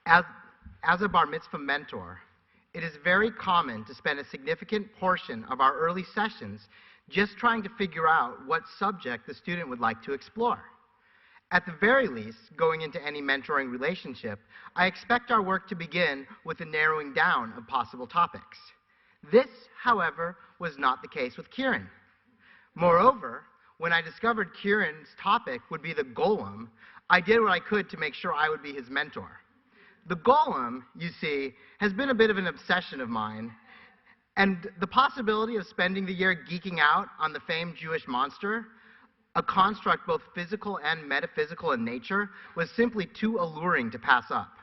As, as a bar mitzvah mentor, it is very common to spend a significant portion of our early sessions just trying to figure out what subject the student would like to explore. At the very least, going into any mentoring relationship, I expect our work to begin with a narrowing down of possible topics. This, however, was not the case with Ciaran. Moreover, when I discovered Ciaran's topic would be the golem, I did what I could to make sure I would be his mentor. The golem, you see, has been a bit of an obsession of mine, and the possibility of spending the year geeking out on the famed Jewish monster, a construct both physical and metaphysical in nature, was simply too alluring to pass up.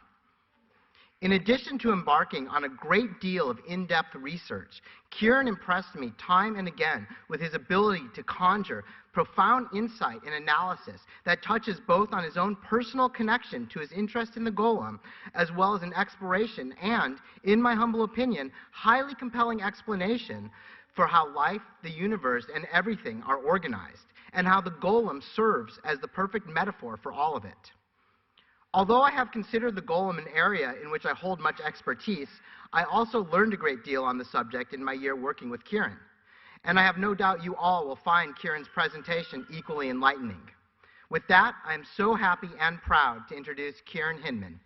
In addition to embarking on a great deal of in-depth research, Ciaran impressed me time and again with his ability to conjure profound insight and analysis that touches both on his own personal connection to his interest in the golem, as well as an exploration and, in my humble opinion, highly compelling explanation for how life, the universe, and everything are organized, and how the golem serves as the perfect metaphor for all of it. Although I have considered the golem an area in which I hold much expertise, I also learned a great deal on the subject in my year working with Ciaran. And I have no doubt you all will find Ciaran's presentation equally enlightening. With that, I am so happy and proud to introduce Ciaran Hinman.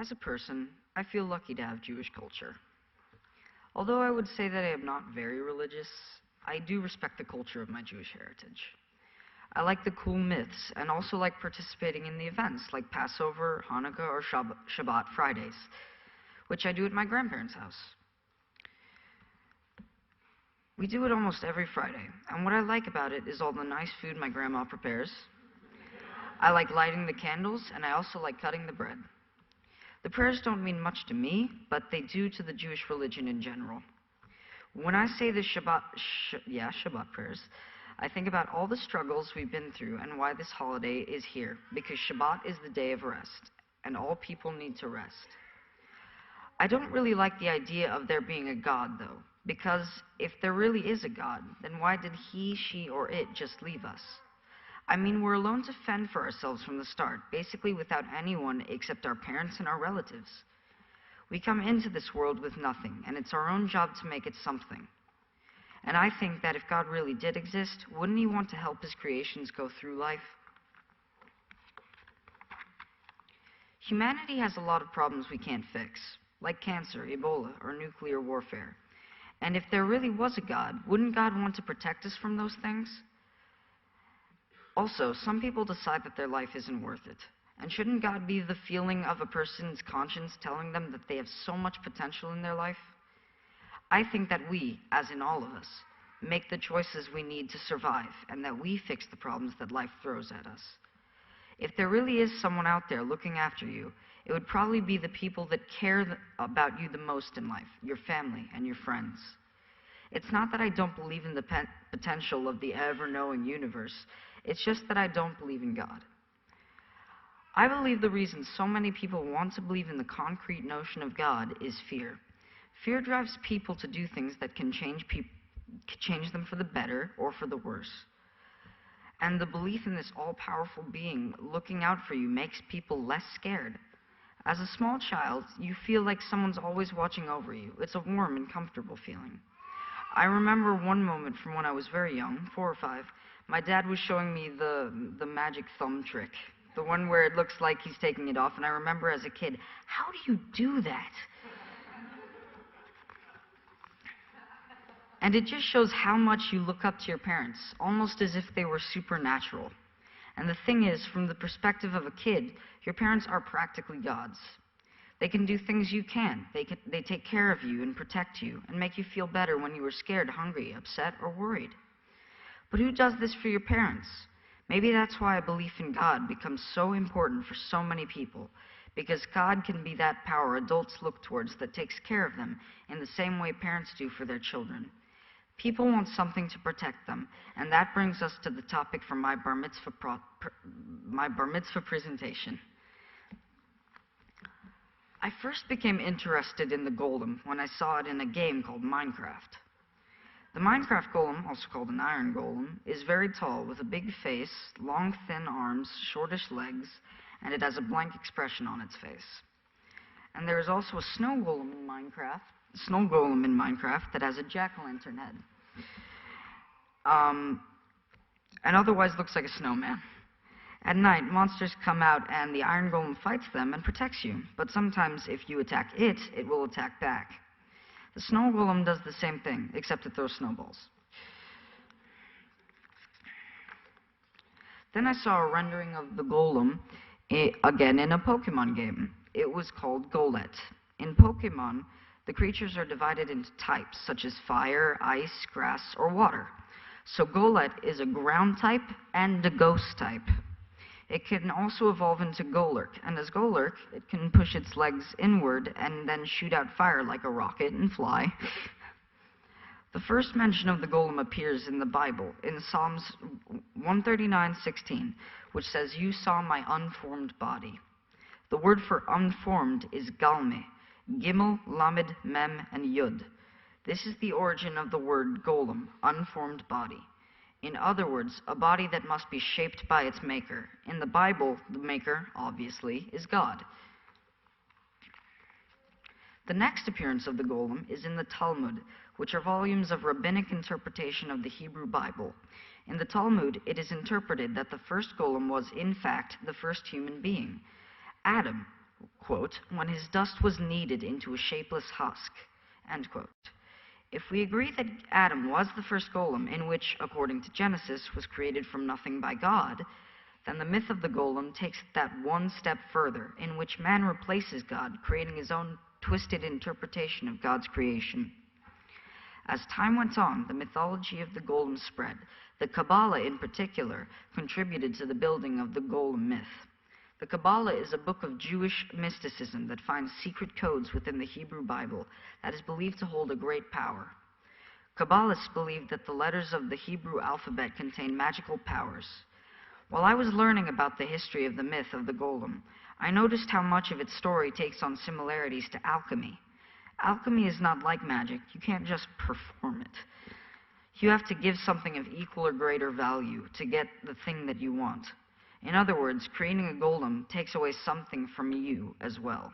As a person, I feel lucky to have Jewish culture. Although I would say that I am not very religious, I do respect the culture of my Jewish heritage. I like the cool myths and also like participating in the events like Passover, Hanukkah, or Shabbat Fridays, which I do at my grandparents' house. We do it almost every Friday, and what I like about it is all the nice food my grandma prepares. I like lighting the candles, and I also like cutting the bread. The prayers don't mean much to me, but they do to the Jewish religion in general. When I say the Shabbat prayers, I think about all the struggles we've been through and why this holiday is here, because Shabbat is the day of rest, and all people need to rest. I don't really like the idea of there being a God, though, because if there really is a God, then why did he, she, or it just leave us? I mean, we're alone to fend for ourselves from the start, basically without anyone except our parents and our relatives. We come into this world with nothing, and it's our own job to make it something. And I think that if God really did exist, wouldn't he want to help his creations go through life? Humanity has a lot of problems we can't fix, like cancer, Ebola, or nuclear warfare. And if there really was a God, wouldn't God want to protect us from those things? Also, some people decide that their life isn't worth it. And shouldn't God be the feeling of a person's conscience telling them that they have so much potential in their life? I think that we, as in all of us, make the choices we need to survive, and that we fix the problems that life throws at us. If there really is someone out there looking after you, it would probably be the people that care about you the most in life, your family and your friends. It's not that I don't believe in the potential of the ever-knowing universe. It's just that I don't believe in God. I believe the reason so many people want to believe in the concrete notion of God is fear. Fear drives people to do things that can change them for the better or for the worse. And the belief in this all-powerful being looking out for you makes people less scared. As a small child, you feel like someone's always watching over you. It's a warm and comfortable feeling. I remember one moment from when I was very young, 4 or 5. My dad was showing me the magic thumb trick, the one where it looks like he's taking it off, and I remember as a kid, how do you do that? And it just shows how much you look up to your parents, almost as if they were supernatural. And the thing is, from the perspective of a kid, your parents are practically gods. They can do things you can't. They take care of you and protect you and make you feel better when you were scared, hungry, upset, or worried. But who does this for your parents? Maybe that's why a belief in God becomes so important for so many people, because God can be that power adults look towards that takes care of them in the same way parents do for their children. People want something to protect them, and that brings us to the topic for my bar mitzvah presentation. I first became interested in the golem when I saw it in a game called Minecraft. The Minecraft golem, also called an iron golem, is very tall with a big face, long thin arms, shortish legs, and it has a blank expression on its face. And there is also a snow golem in Minecraft that has a jack-o'-lantern head. And otherwise looks like a snowman. At night, monsters come out and the iron golem fights them and protects you. But sometimes if you attack it, it will attack back. The snow golem does the same thing, except it throws snowballs. Then I saw a rendering of the golem again in a Pokemon game. It was called Golett. In Pokemon, the creatures are divided into types, such as fire, ice, grass, or water. So Golett is a ground type and a ghost type. It can also evolve into Golurk, and as Golurk, it can push its legs inward and then shoot out fire like a rocket and fly. The first mention of the golem appears in the Bible, in Psalms 139:16, which says, "You saw my unformed body." The word for unformed is galme, gimel, lamed, mem, and yud. This is the origin of the word golem, unformed body. In other words, a body that must be shaped by its maker. In the Bible, the maker, obviously, is God. The next appearance of the golem is in the Talmud, which are volumes of rabbinic interpretation of the Hebrew Bible. In the Talmud, it is interpreted that the first golem was, in fact, the first human being. Adam, quote, when his dust was kneaded into a shapeless husk, end quote. If we agree that Adam was the first golem, in which, according to Genesis, was created from nothing by God, then the myth of the golem takes that one step further, in which man replaces God, creating his own twisted interpretation of God's creation. As time went on, the mythology of the golem spread. The Kabbalah, in particular, contributed to the building of the golem myth. The Kabbalah is a book of Jewish mysticism that finds secret codes within the Hebrew Bible that is believed to hold a great power. Kabbalists believe that the letters of the Hebrew alphabet contain magical powers. While I was learning about the history of the myth of the golem, I noticed how much of its story takes on similarities to alchemy. Alchemy is not like magic. You can't just perform it. You have to give something of equal or greater value to get the thing that you want. In other words, creating a golem takes away something from you as well.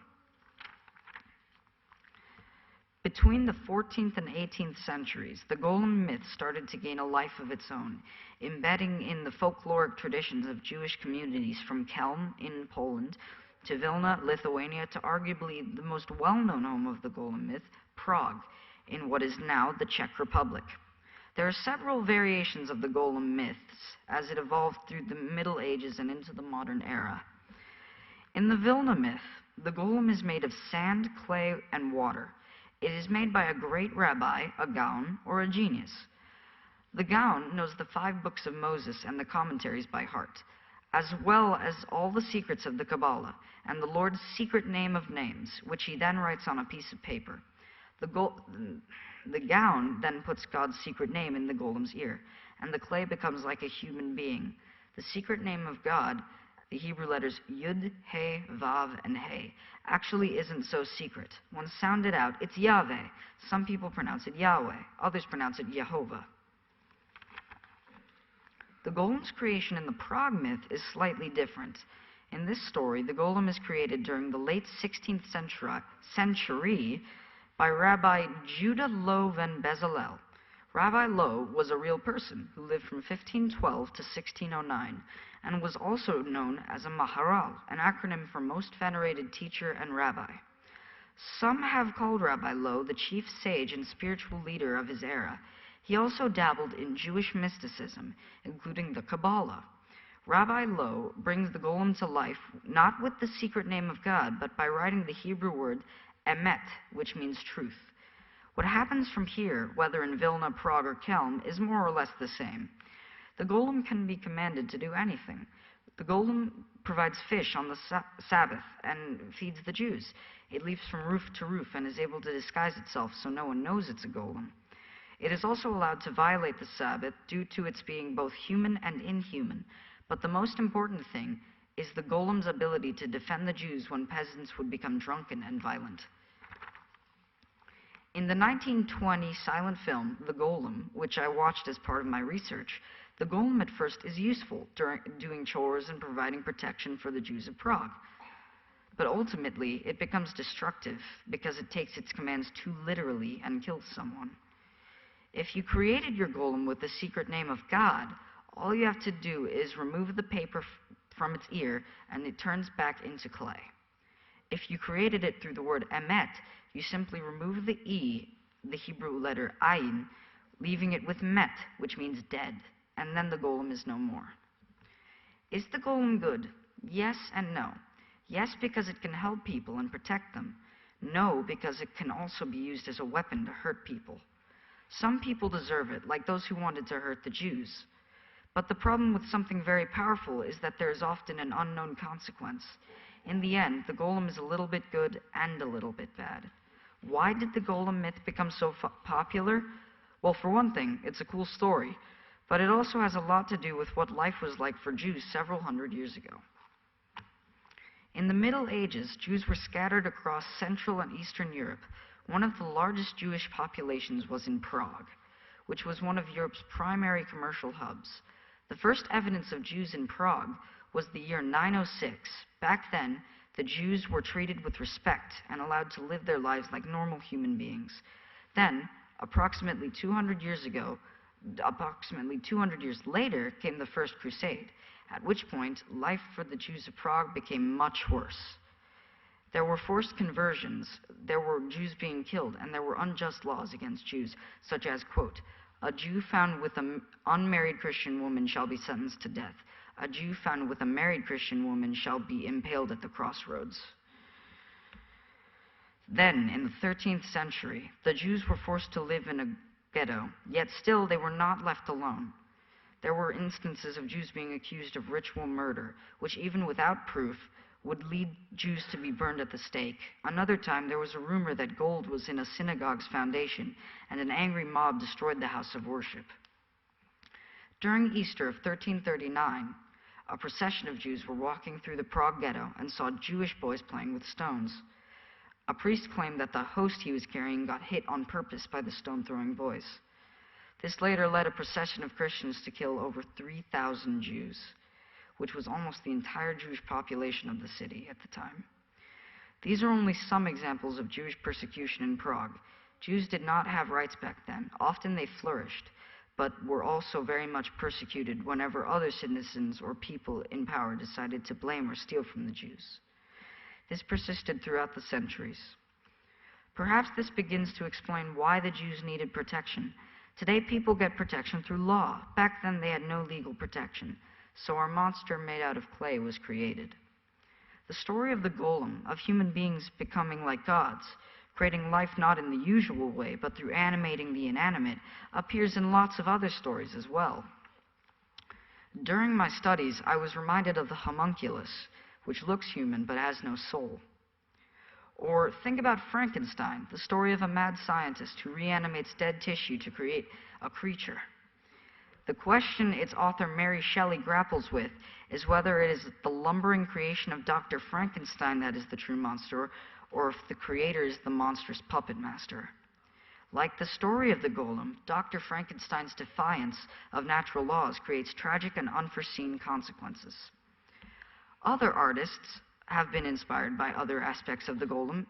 Between the 14th and 18th centuries, the golem myth started to gain a life of its own, embedding in the folkloric traditions of Jewish communities from Kelm in Poland to Vilna, Lithuania, to arguably the most well-known home of the golem myth, Prague, in what is now the Czech Republic. There are several variations of the golem myths as it evolved through the Middle Ages and into the modern era. In the Vilna myth, the golem is made of sand, clay, and water. It is made by a great rabbi, a gaon, or a genius. The gaon knows the 5 books of Moses and the commentaries by heart, as well as all the secrets of the Kabbalah and the Lord's secret name of names, which he then writes on a piece of paper. The gaon then puts God's secret name in the golem's ear, and the clay becomes like a human being. The secret name of God, the Hebrew letters Yud, He, Vav, and He, actually isn't so secret. When sounded out, it's Yahweh. Some people pronounce it Yahweh. Others pronounce it Yehovah. The golem's creation in the Prague myth is slightly different. In this story, the golem is created during the late 16th century by Rabbi Judah Loew ben Bezalel. Rabbi Loew was a real person who lived from 1512 to 1609 and was also known as a Maharal, an acronym for Most Venerated Teacher and Rabbi. Some have called Rabbi Loew the chief sage and spiritual leader of his era. He also dabbled in Jewish mysticism, including the Kabbalah. Rabbi Loew brings the golem to life not with the secret name of God, but by writing the Hebrew word emet, which means truth. What happens from here, whether in Vilna, Prague, or Kelm, is more or less the same. The golem can be commanded to do anything. The golem provides fish on the Sabbath and feeds the Jews. It leaps from roof to roof and is able to disguise itself so no one knows it's a golem. It is also allowed to violate the Sabbath due to its being both human and inhuman. But the most important thing is the golem's ability to defend the Jews when peasants would become drunken and violent. In the 1920 silent film, The Golem, which I watched as part of my research, the golem at first is useful during doing chores and providing protection for the Jews of Prague. But ultimately, it becomes destructive because it takes its commands too literally and kills someone. If you created your golem with the secret name of God, all you have to do is remove the paper from its ear and it turns back into clay. If you created it through the word emet, you simply remove the E, the Hebrew letter ayin, leaving it with met, which means dead, and then the golem is no more. Is the golem good? Yes and no. Yes, because it can help people and protect them. No, because it can also be used as a weapon to hurt people. Some people deserve it, like those who wanted to hurt the Jews. But the problem with something very powerful is that there is often an unknown consequence. In the end, the golem is a little bit good and a little bit bad. Why did the golem myth become so popular? Well, for one thing, it's a cool story, but it also has a lot to do with what life was like for Jews several hundred years ago. In the Middle Ages, Jews were scattered across Central and Eastern Europe. One of the largest Jewish populations was in Prague, which was one of Europe's primary commercial hubs. The first evidence of Jews in Prague was the year 906. Back then, the Jews were treated with respect and allowed to live their lives like normal human beings. Then, approximately 200 years later, came the First Crusade, at which point life for the Jews of Prague became much worse. There were forced conversions, there were Jews being killed, and there were unjust laws against Jews, such as, quote, "A Jew found with an unmarried Christian woman shall be sentenced to death. A Jew found with a married Christian woman shall be impaled at the crossroads." Then, in the 13th century, the Jews were forced to live in a ghetto, yet still they were not left alone. There were instances of Jews being accused of ritual murder, which even without proof would lead Jews to be burned at the stake. Another time, there was a rumor that gold was in a synagogue's foundation, and an angry mob destroyed the house of worship. During Easter of 1339, a procession of Jews were walking through the Prague ghetto and saw Jewish boys playing with stones. A priest claimed that the host he was carrying got hit on purpose by the stone-throwing boys. This later led a procession of Christians to kill over 3,000 Jews, which was almost the entire Jewish population of the city at the time. These are only some examples of Jewish persecution in Prague. Jews did not have rights back then. Often they flourished, but were also very much persecuted whenever other citizens or people in power decided to blame or steal from the Jews. This persisted throughout the centuries. Perhaps this begins to explain why the Jews needed protection. Today, people get protection through law. Back then, they had no legal protection, so our monster made out of clay was created. The story of the golem, of human beings becoming like gods, creating life not in the usual way, but through animating the inanimate, appears in lots of other stories as well. During my studies, I was reminded of the homunculus, which looks human but has no soul. Or think about Frankenstein, the story of a mad scientist who reanimates dead tissue to create a creature. The question its author Mary Shelley grapples with is whether it is the lumbering creation of Dr. Frankenstein that is the true monster, or if the creator is the monstrous puppet master. Like the story of the golem, Dr. Frankenstein's defiance of natural laws creates tragic and unforeseen consequences. Other artists have been inspired by other aspects of the golem.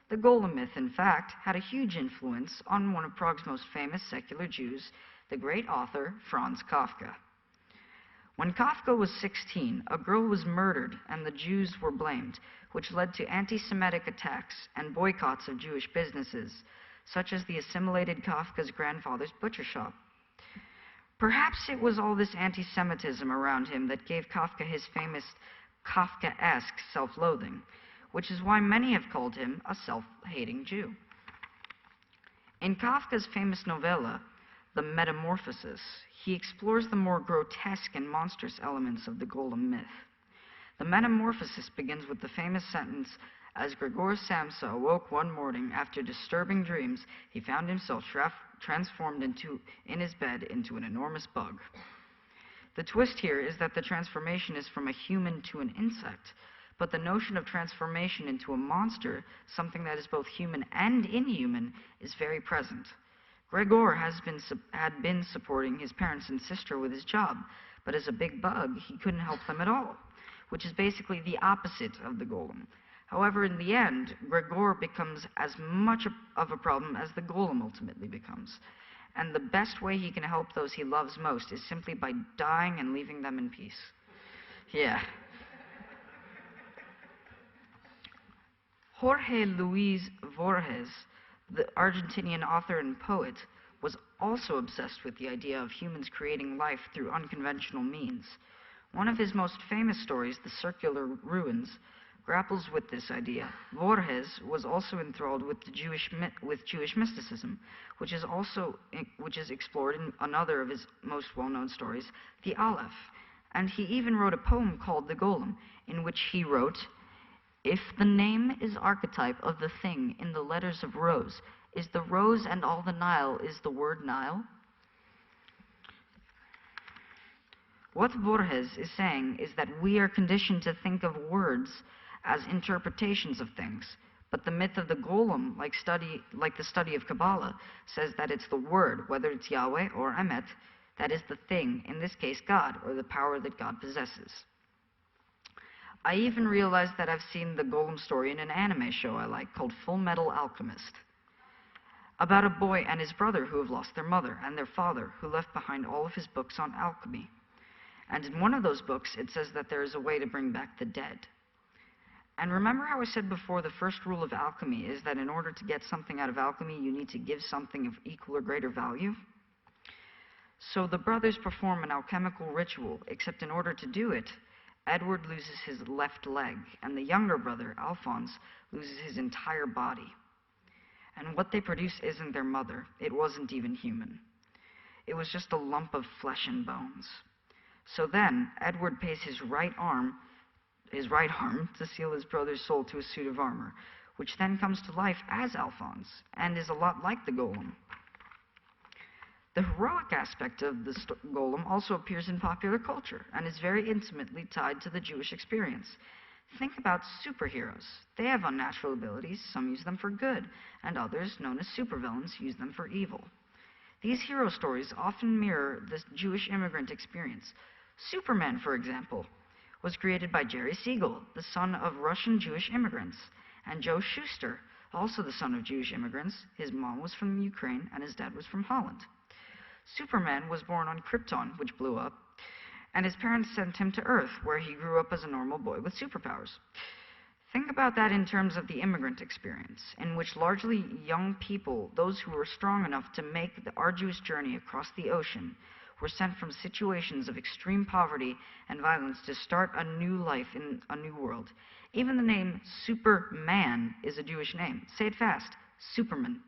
The golem myth, in fact, had a huge influence on one of Prague's most famous secular Jews, the great author Franz Kafka. When Kafka was 16, a girl was murdered and the Jews were blamed, which led to anti-Semitic attacks and boycotts of Jewish businesses, such as the assimilated Kafka's grandfather's butcher shop. Perhaps it was all this anti-Semitism around him that gave Kafka his famous Kafkaesque self-loathing, which is why many have called him a self-hating Jew. In Kafka's famous novella, The Metamorphosis, he explores the more grotesque and monstrous elements of the golem myth. The Metamorphosis begins with the famous sentence, As Gregor Samsa awoke one morning after disturbing dreams, he found himself transformed in his bed into an enormous bug. The twist here is that the transformation is from a human to an insect, but the notion of transformation into a monster, something that is both human and inhuman, is very present. Gregor had been supporting his parents and sister with his job, but as a big bug, he couldn't help them at all, which is basically the opposite of the golem. However, in the end, Gregor becomes as much of a problem as the golem ultimately becomes. And the best way he can help those he loves most is simply by dying and leaving them in peace. Yeah. Jorge Luis Borges, the Argentinian author and poet, was also obsessed with the idea of humans creating life through unconventional means. One of his most famous stories, The Circular Ruins, grapples with this idea. Borges was also enthralled with Jewish mysticism, which is explored in another of his most well-known stories, The Aleph. And he even wrote a poem called The Golem, in which he wrote, "If the name is archetype of the thing in the letters of rose, is the rose and all the Nile is the word Nile?" What Borges is saying is that we are conditioned to think of words as interpretations of things, but the myth of the golem, like the study of Kabbalah, says that it's the word, whether it's Yahweh or Emet, that is the thing, in this case God, or the power that God possesses. I even realized that I've seen the golem story in an anime show I like called Full Metal Alchemist, about a boy and his brother who have lost their mother and their father, who left behind all of his books on alchemy. And in one of those books, it says that there is a way to bring back the dead. And remember how I said before, the first rule of alchemy is that in order to get something out of alchemy, you need to give something of equal or greater value? So the brothers perform an alchemical ritual, except in order to do it, Edward loses his left leg, and the younger brother, Alphonse, loses his entire body. And what they produce isn't their mother. It wasn't even human. It was just a lump of flesh and bones. So then, Edward pays his right arm to seal his brother's soul to a suit of armor, which then comes to life as Alphonse, and is a lot like the golem. The heroic aspect of the golem also appears in popular culture, and is very intimately tied to the Jewish experience. Think about superheroes. They have unnatural abilities, some use them for good, and others, known as supervillains, use them for evil. These hero stories often mirror the Jewish immigrant experience. Superman, for example, was created by Jerry Siegel, the son of Russian Jewish immigrants, and Joe Shuster, also the son of Jewish immigrants. His mom was from Ukraine and his dad was from Holland. Superman was born on Krypton, which blew up, and his parents sent him to Earth, where he grew up as a normal boy with superpowers. Think about that in terms of the immigrant experience, in which largely young people, those who were strong enough to make the arduous journey across the ocean, were sent from situations of extreme poverty and violence to start a new life in a new world. Even the name Superman is a Jewish name. Say it fast. Superman.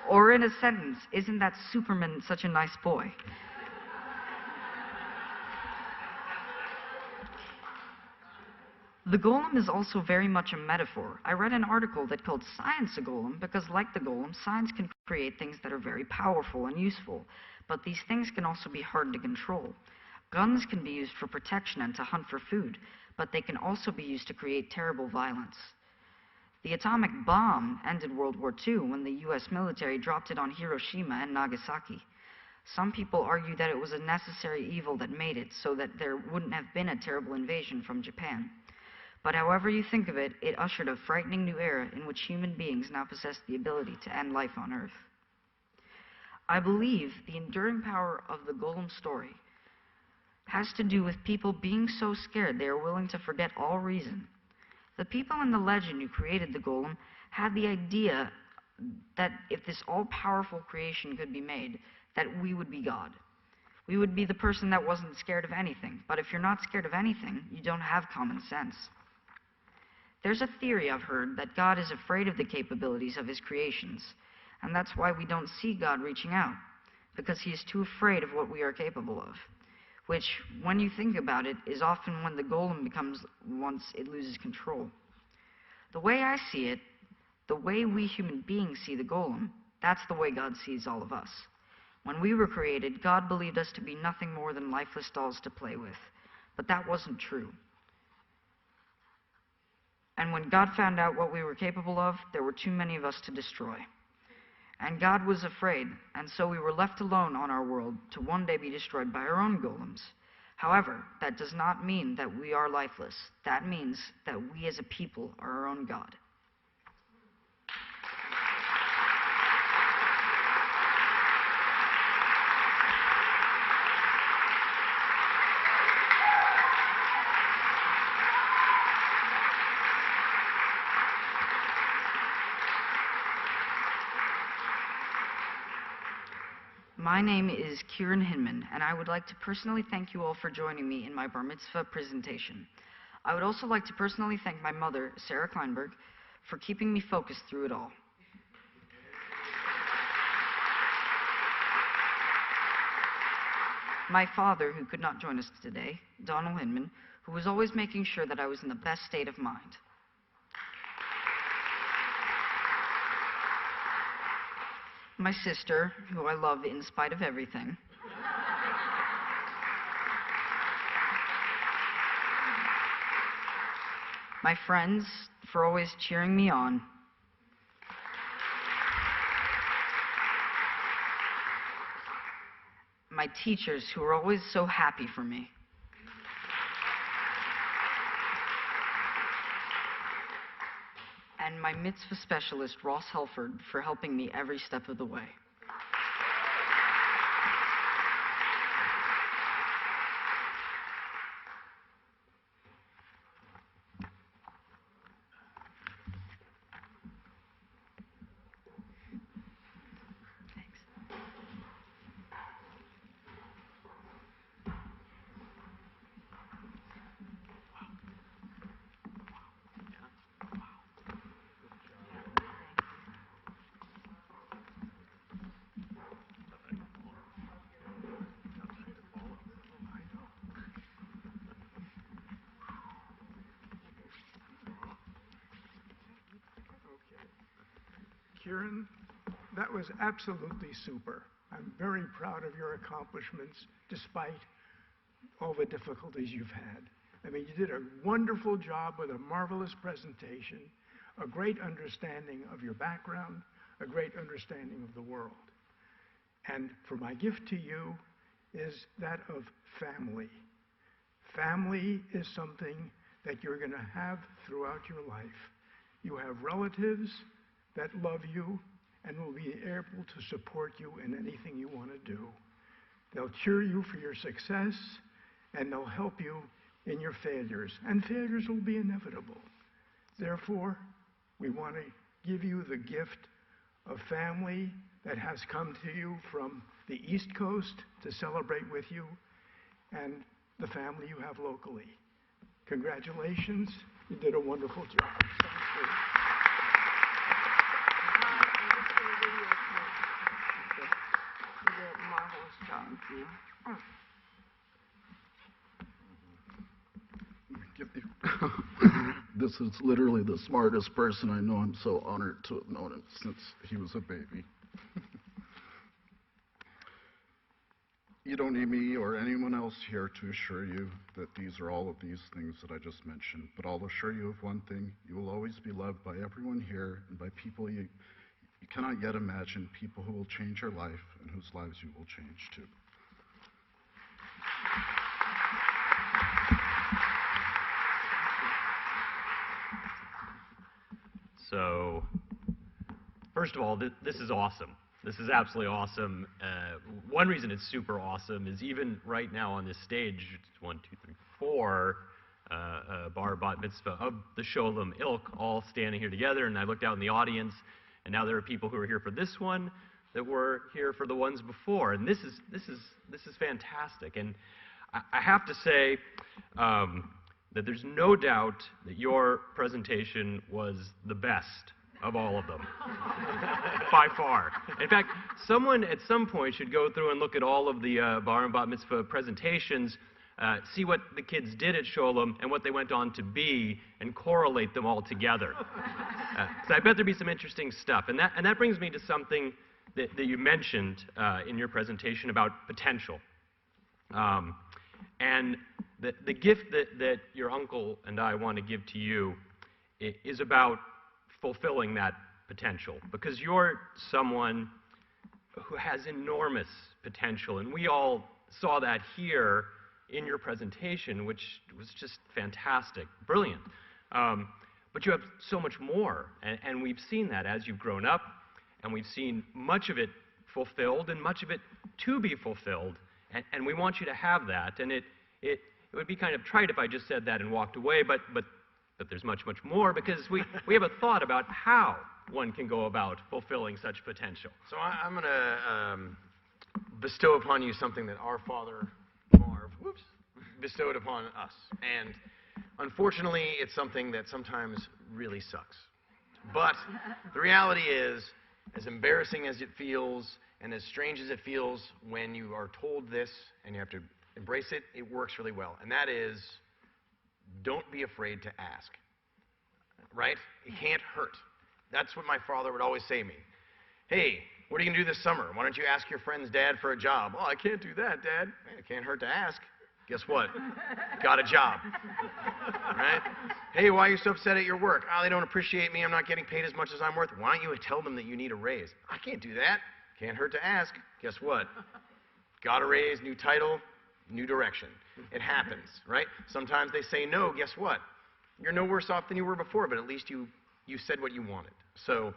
Or in a sentence, isn't that Superman such a nice boy? The golem is also very much a metaphor. I read an article that called Science a Golem because, like the golem, science can create things that are very powerful and useful, but these things can also be hard to control. Guns can be used for protection and to hunt for food, but they can also be used to create terrible violence. The atomic bomb ended World War II when the US military dropped it on Hiroshima and Nagasaki. Some people argue that it was a necessary evil that made it so that there wouldn't have been a terrible invasion from Japan. But however you think of it, it ushered a frightening new era in which human beings now possess the ability to end life on Earth. I believe the enduring power of the golem story has to do with people being so scared they are willing to forget all reason. The people in the legend who created the golem had the idea that if this all-powerful creation could be made, that we would be God. We would be the person that wasn't scared of anything. But if you're not scared of anything, you don't have common sense. There's a theory I've heard that God is afraid of the capabilities of his creations, and that's why we don't see God reaching out, because he is too afraid of what we are capable of. which, when you think about it, is often when the golem becomes once it loses control. The way I see it, the way we human beings see the golem, that's the way God sees all of us. When we were created, God believed us to be nothing more than lifeless dolls to play with. But that wasn't true. And when God found out what we were capable of, there were too many of us to destroy. And God was afraid, and so we were left alone on our world to one day be destroyed by our own golems. However, that does not mean that we are lifeless. That means that we as a people are our own God. My name is Ciaran, and I would like to personally thank you all for joining me in my bar mitzvah presentation. I would also like to personally thank my mother, Sarah Kleinberg, for keeping me focused through it all. My father, who could not join us today, Donald Hinman, who was always making sure that I was in the best state of mind. My sister, who I love in spite of everything. My friends, for always cheering me on. My teachers, who are always so happy for me. And my mitzvah specialist, Ross Helford, for helping me every step of the way. Ciaran, that was absolutely super. I'm very proud of your accomplishments despite all the difficulties you've had. I mean, you did a wonderful job with a marvelous presentation, a great understanding of your background, a great understanding of the world. And for my gift to you is that of family. Family is something that you're going to have throughout your life. You have relatives that love you and will be able to support you in anything you want to do. They'll cheer you for your success, and they'll help you in your failures. And failures will be inevitable. Therefore, we want to give you the gift of family that has come to you from the East Coast to celebrate with you, and the family you have locally. Congratulations. You did a wonderful job. Thank you. You did a marvelous job. This is literally the smartest person I know. I'm so honored to have known him since he was a baby. You don't need me or anyone else here to assure you that these are all of these things that I just mentioned, but I'll assure you of one thing: you will always be loved by everyone here and by people you cannot yet imagine, people who will change your life and whose lives you will change too. So, first of all, this is awesome. This is absolutely awesome. One reason it's super awesome is even right now on this stage, it's 1, 2, 3, 4 bar bat mitzvah of the Sholem ilk all standing here together, and I looked out in the audience, and now there are people who are here for this one that were here for the ones before, and this is fantastic. And I have to say that there's no doubt that your presentation was the best of all of them, by far. In fact, someone at some point should go through and look at all of the bar and bat mitzvah presentations, see what the kids did at Sholem and what they went on to be, and correlate them all together. So I bet there'd be some interesting stuff. And that brings me to something that you mentioned in your presentation about potential. And the gift that your uncle and I want to give to you is about fulfilling that potential, because you're someone who has enormous potential, and we all saw that here in your presentation, which was just fantastic, brilliant. But you have so much more, and we've seen that as you've grown up, and we've seen much of it fulfilled and much of it to be fulfilled, and we want you to have that. And it would be kind of trite if I just said that and walked away, but there's much, much more, because we have a thought about how one can go about fulfilling such potential. So I'm going to bestow upon you something that our father, Marv, bestowed upon us. And unfortunately, it's something that sometimes really sucks. But the reality is, as embarrassing as it feels, and as strange as it feels when you are told this and you have to embrace it, it works really well. And that is, don't be afraid to ask. Right? It can't hurt. That's what my father would always say to me. Hey, what are you going to do this summer? Why don't you ask your friend's dad for a job? Oh, I can't do that, Dad. Hey, it can't hurt to ask. Guess what? Got a job. Right? Hey, why are you so upset at your work? Oh, they don't appreciate me. I'm not getting paid as much as I'm worth. Why don't you tell them that you need a raise? I can't do that. Can't hurt to ask. Guess what? Got a raise, new title, new direction. It happens, right? Sometimes they say no. Guess what? You're no worse off than you were before, but at least you said what you wanted. So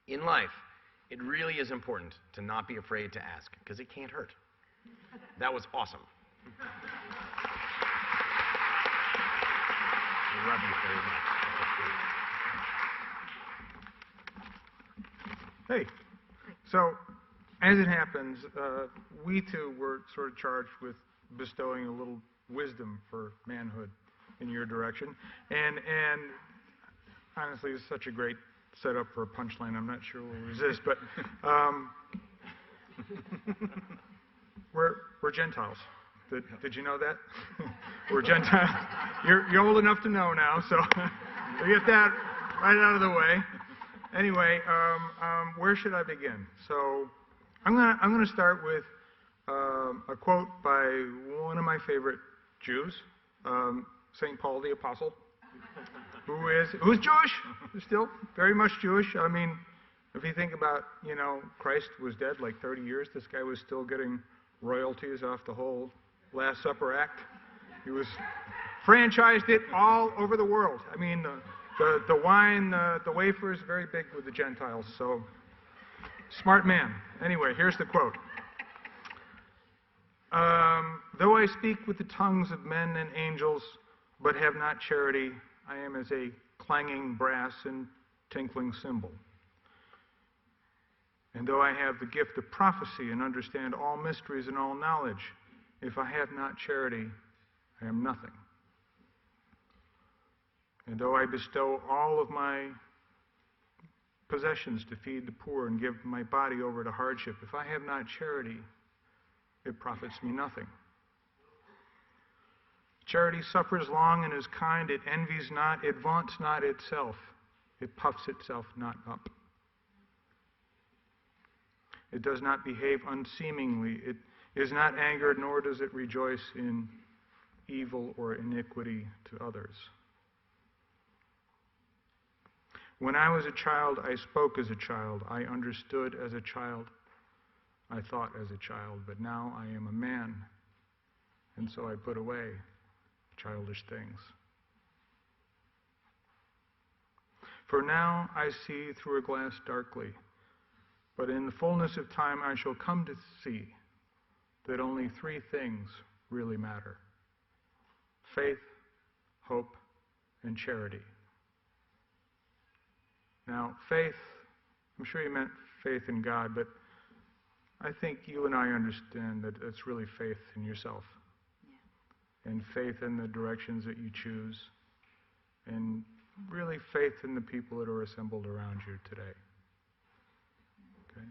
in life, it really is important to not be afraid to ask, because it can't hurt. That was awesome. We love you very much. Hey, so as it happens, we too were sort of charged with bestowing a little wisdom for manhood in your direction, and honestly, it's such a great setup for a punchline. I'm not sure we'll resist, but we're Gentiles. Did you know that? We're Gentiles. You're old enough to know now, so we get that right out of the way. Anyway, where should I begin? So I'm gonna start with a quote by one of my favorite Jews, St. Paul the Apostle, who's Jewish, still very much Jewish. I mean, if you think about, Christ was dead like 30 years. This guy was still getting royalties off the whole Last Supper act. He was franchised it all over the world. I mean, the wine, the wafers, very big with the Gentiles. So, smart man. Anyway, here's the quote. Though I speak with the tongues of men and angels, but have not charity, I am as a clanging brass and tinkling cymbal. And though I have the gift of prophecy and understand all mysteries and all knowledge, if I have not charity, I am nothing. And though I bestow all of my possessions to feed the poor and give my body over to hardship, if I have not charity, it profits me nothing. Charity suffers long and is kind. It envies not. It vaunts not itself. It puffs itself not up. It does not behave unseemingly. It is not angered, nor does it rejoice in evil or iniquity to others. When I was a child, I spoke as a child. I understood as a child. I thought as a child. But now I am a man, and so I put away childish things. For now I see through a glass darkly, but in the fullness of time I shall come to see that only three things really matter: faith, hope, and charity. Now, faith, I'm sure you meant faith in God, but I think you and I understand that it's really faith in yourself. Yeah. And faith in the directions that you choose. And really faith in the people that are assembled around you today. Okay.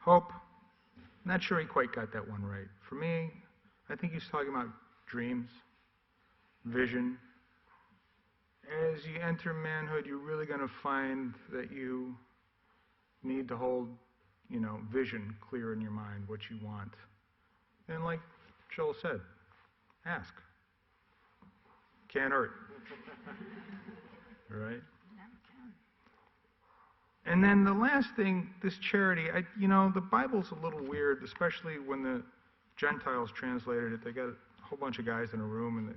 Hope. Not sure he quite got that one right. For me, I think he's talking about dreams, vision. As you enter manhood, you're really going to find that you need to hold, vision clear in your mind, what you want. And like Joel said, ask. Can't hurt. All right? And then the last thing, this charity, the Bible's a little weird, especially when the Gentiles translated it. They got a whole bunch of guys in a room, and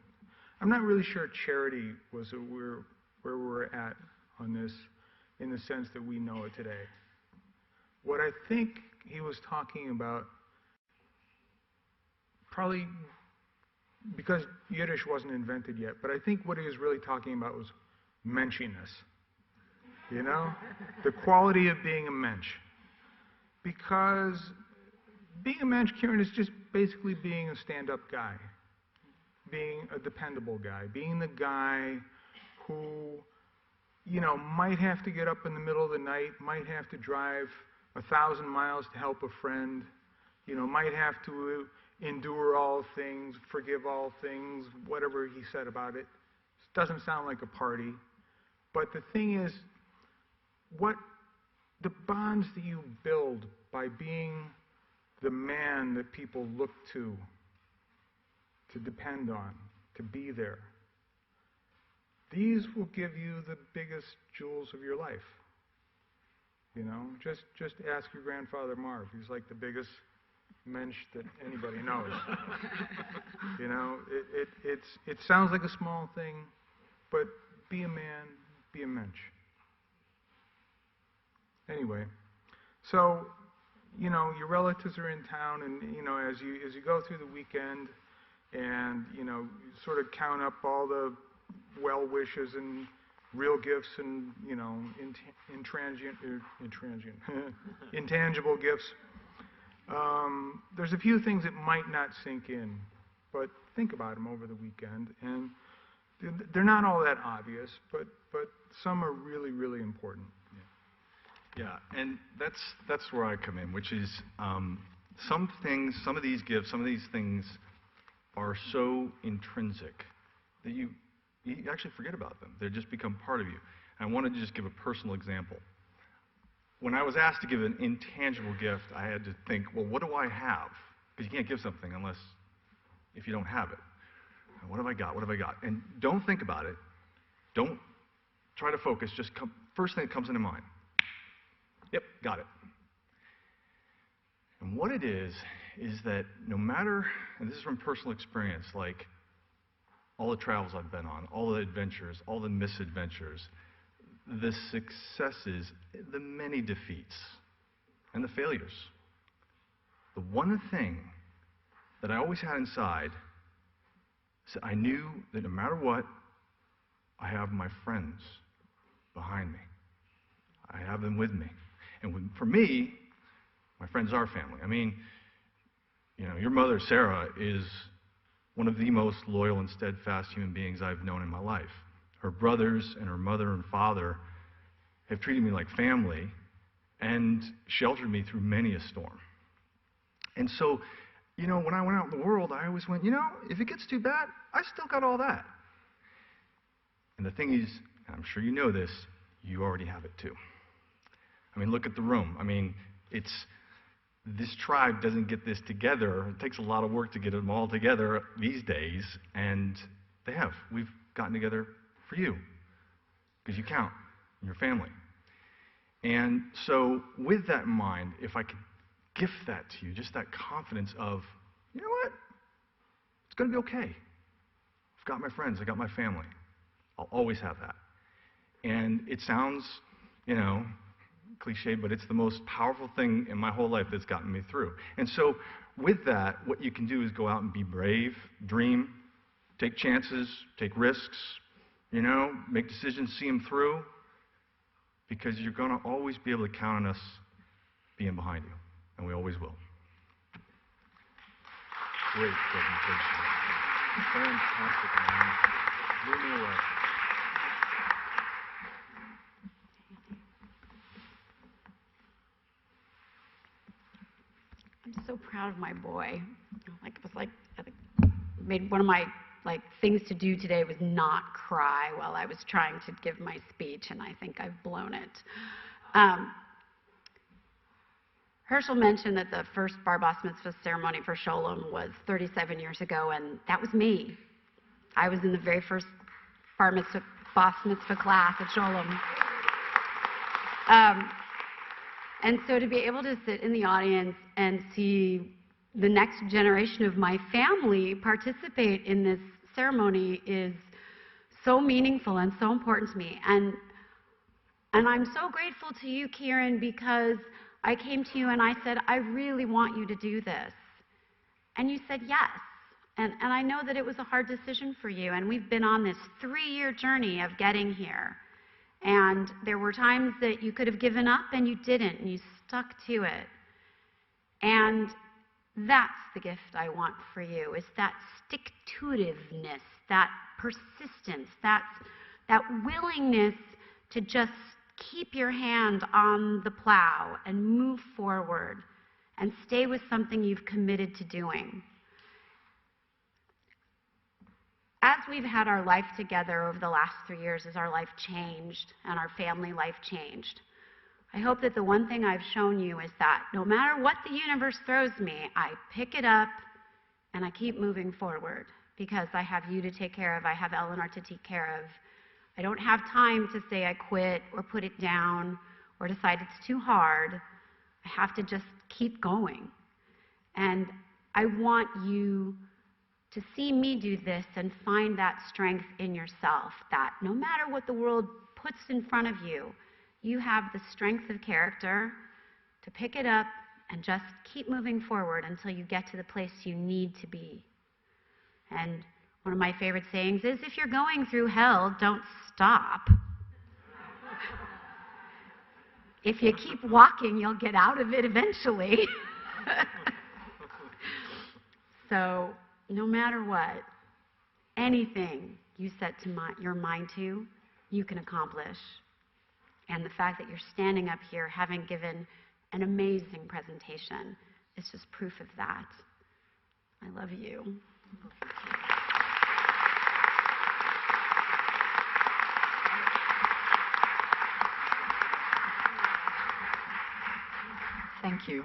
I'm not really sure charity was where we're at on this in the sense that we know it today. What I think he was talking about, probably because Yiddish wasn't invented yet, but I think what he was really talking about was menshiness. The quality of being a mensch. Because being a mensch, Ciaran, is just basically being a stand-up guy, being a dependable guy, being the guy who, might have to get up in the middle of the night, might have to drive 1,000 miles to help a friend, might have to endure all things, forgive all things, whatever he said about it. Doesn't sound like a party. But the thing is, what the bonds that you build by being the man that people look to depend on, to be there, these will give you the biggest jewels of your life. Just ask your grandfather Marv. He's like the biggest mensch that anybody knows. It sounds like a small thing, but be a man, be a mensch. Anyway, so your relatives are in town, and as you go through the weekend, and sort of count up all the well wishes and real gifts and intangible gifts. There's a few things that might not sink in, but think about them over the weekend, and they're not all that obvious, but some are really, really important. Yeah, and that's where I come in, which is some of these gifts, some of these things are so intrinsic that you actually forget about them. They just become part of you. And I wanted to just give a personal example. When I was asked to give an intangible gift, I had to think, well, what do I have? Because you can't give something if you don't have it. What have I got? What have I got? And don't think about it. Don't try to focus. Just first thing that comes into mind. Yep, got it. And what it is that no matter, and this is from personal experience, like all the travels I've been on, all the adventures, all the misadventures, the successes, the many defeats, and the failures, the one thing that I always had inside is that I knew that no matter what, I have my friends behind me. I have them with me. And for me, my friends are family. I mean, your mother, Sarah, is one of the most loyal and steadfast human beings I've known in my life. Her brothers and her mother and father have treated me like family and sheltered me through many a storm. And so, when I went out in the world, I always went, if it gets too bad, I still got all that. And the thing is, and I'm sure you know this, you already have it too. I mean, look at the room. I mean, this tribe doesn't get this together. It takes a lot of work to get them all together these days, and they have. We've gotten together for you, because you count in your family. And so with that in mind, if I could gift that to you, just that confidence of, you know what? It's going to be okay. I've got my friends. I've got my family. I'll always have that. And it sounds, cliche, but it's the most powerful thing in my whole life that's gotten me through. And so with that, what you can do is go out and be brave, dream, take chances, take risks, make decisions, see them through, because you're going to always be able to count on us being behind you, and we always will. Great presentation. Fantastic, man. Blew me away. so proud of my boy. Like, it was like, I think, made one of my things to do today was not cry while I was trying to give my speech, and I think I've blown it. Herschel mentioned that the first bar mitzvah ceremony for Sholem was 37 years ago, and that was me. I was in the very first bar mitzvah class at Sholem. And so to be able to sit in the audience and see the next generation of my family participate in this ceremony is so meaningful and so important to me. And I'm so grateful to you, Ciaran, because I came to you and I said, I really want you to do this. And you said yes. And I know that it was a hard decision for you, and we've been on this 3-year journey of getting here. And there were times that you could have given up and you didn't, and you stuck to it. And that's the gift I want for you, is that stick-to-itiveness, that persistence, that willingness to just keep your hand on the plow and move forward and stay with something you've committed to doing. As we've had our life together over the last 3 years, as our life changed and our family life changed, I hope that the one thing I've shown you is that no matter what the universe throws me, I pick it up and I keep moving forward because I have you to take care of, I have Eleanor to take care of. I don't have time to say I quit or put it down or decide it's too hard. I have to just keep going. And I want you to see me do this and find that strength in yourself, that no matter what the world puts in front of you, you have the strength of character to pick it up and just keep moving forward until you get to the place you need to be. And one of my favorite sayings is, if you're going through hell, don't stop. If you keep walking, you'll get out of it eventually. So, no matter what, anything you set your mind to, you can accomplish. And the fact that you're standing up here having given an amazing presentation is just proof of that. I love you. Thank you.